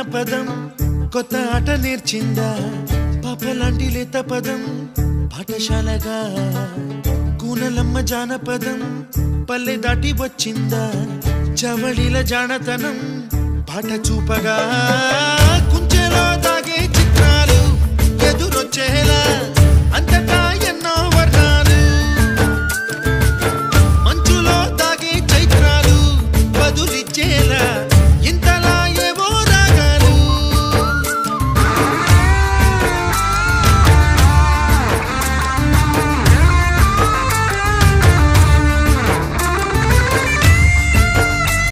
జానపదం కొత్త ఆట నేర్చిందా పాపలాంటి లేత పదం పాఠశాలగా కూనలమ్మ జానపదం పల్లె దాటి వచ్చిందా చవళిల జానతనం పాట చూపగా కుంచెలో దాగే చిత్రాలు ఎదురొచ్చేలా